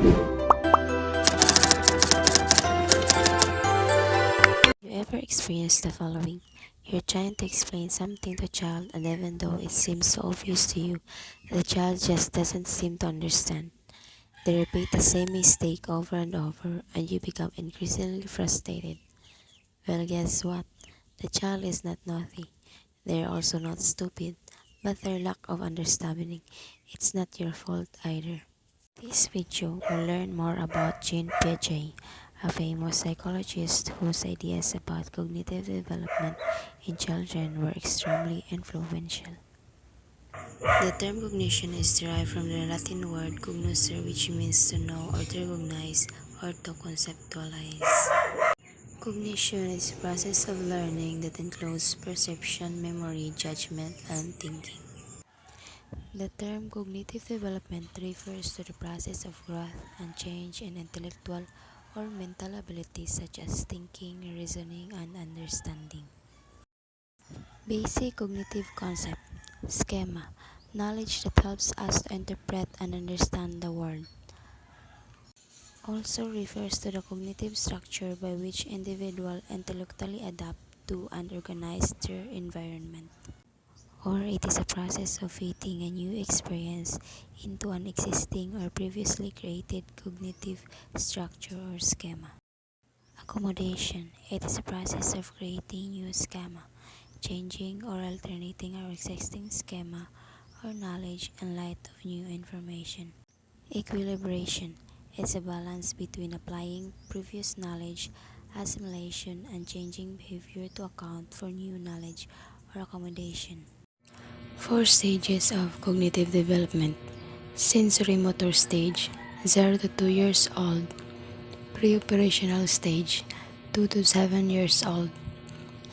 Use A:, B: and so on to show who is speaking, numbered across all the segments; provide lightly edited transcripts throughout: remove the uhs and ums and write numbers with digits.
A: You ever experienced the following? You're trying to explain something to a child, and even though it seems so obvious to you, the child just doesn't seem to understand. They repeat the same mistake over and over, and you become increasingly frustrated. Well, guess what? The child is not naughty. They're also not stupid, but their lack of understanding, it's not your fault either. This video will learn more about Jean Piaget, a famous psychologist whose ideas about cognitive development in children were extremely influential. The term cognition is derived from the Latin word cognoscere, which means to know or to recognize or to conceptualize. Cognition is a process of learning that includes perception, memory, judgment, and thinking. The term cognitive development refers to the process of growth and change in intellectual or mental abilities such as thinking, reasoning, and understanding. Basic cognitive concept: schema, knowledge that helps us to interpret and understand the world. Also refers to the cognitive structure by which individuals intellectually adapt to and organize their environment. Or it is a process of fitting a new experience into an existing or previously created cognitive structure or schema. Accommodation: it is a process of creating new schema, changing or alternating our existing schema or knowledge in light of new information. Equilibration: it's a balance between applying previous knowledge, assimilation, and changing behavior to account for new knowledge or accommodation. Four stages of cognitive development: sensory motor stage, 0 to 2 years old; pre-operational stage, 2 to 7 years old;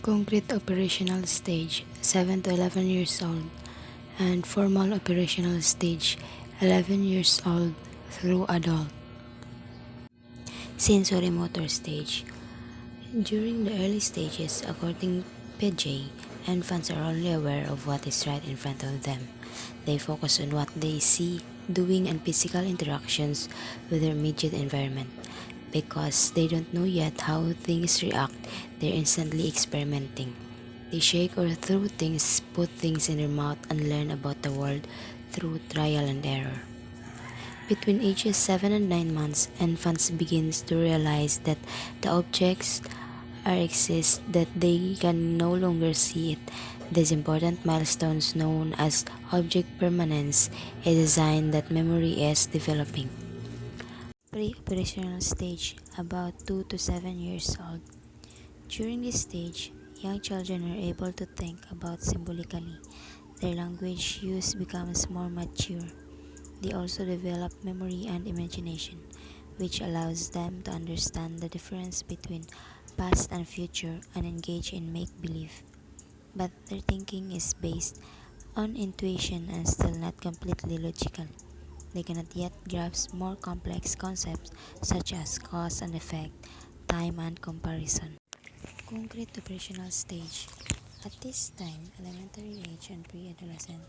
A: concrete operational stage, 7 to 11 years old; and formal operational stage, 11 years old through adult. Sensory motor stage. During the early stages, according to Piaget, infants are only aware of what is right in front of them. They focus on what they see, doing, and physical interactions with their immediate environment. Because they don't know yet how things react, they're instantly experimenting. They shake or throw things, put things in their mouth, and learn about the world through trial and error. Between ages 7 and 9 months, infants begin to realize that the objects are exist that they can no longer see it. This important milestone known as object permanence is a sign that memory is developing. Pre-operational stage, about 2 to 7 years old. During this stage, young children are able to think about symbolically. Their language use becomes more mature. They also develop memory and imagination, which allows them to understand the difference between past and future and engage in make-believe. But their thinking is based on intuition and still not completely logical. They cannot yet grasp more complex concepts such as cause and effect, time and comparison. Concrete operational stage. At this time, elementary age and pre-adolescent,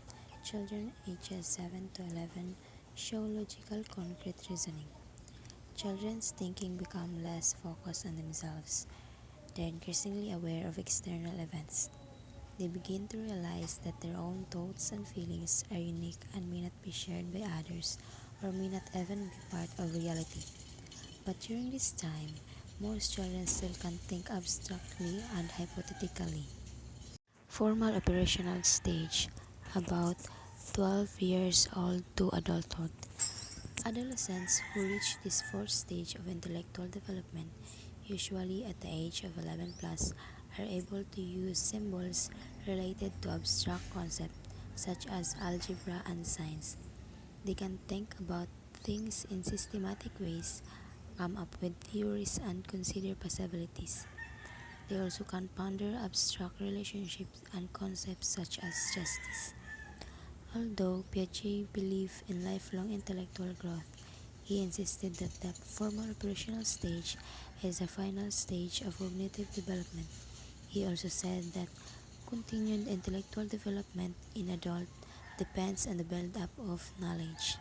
A: children ages 7 to 11 show logical concrete reasoning. Children's thinking become less focused on themselves. They're increasingly aware of external events. They begin to realize that their own thoughts and feelings are unique and may not be shared by others or may not even be part of reality. But during this time, most children still can think abstractly and hypothetically. Formal operational stage, about 12 years old to adulthood. Adolescents who reach this fourth stage of intellectual development, usually at the age of 11 plus, are able to use symbols related to abstract concepts such as algebra and science. They can think about things in systematic ways, come up with theories, and consider possibilities. They also can ponder abstract relationships and concepts such as justice. Although Piaget believed in lifelong intellectual growth, he insisted that the formal operational stage is the final stage of cognitive development. He also said that continued intellectual development in adult depends on the build-up of knowledge.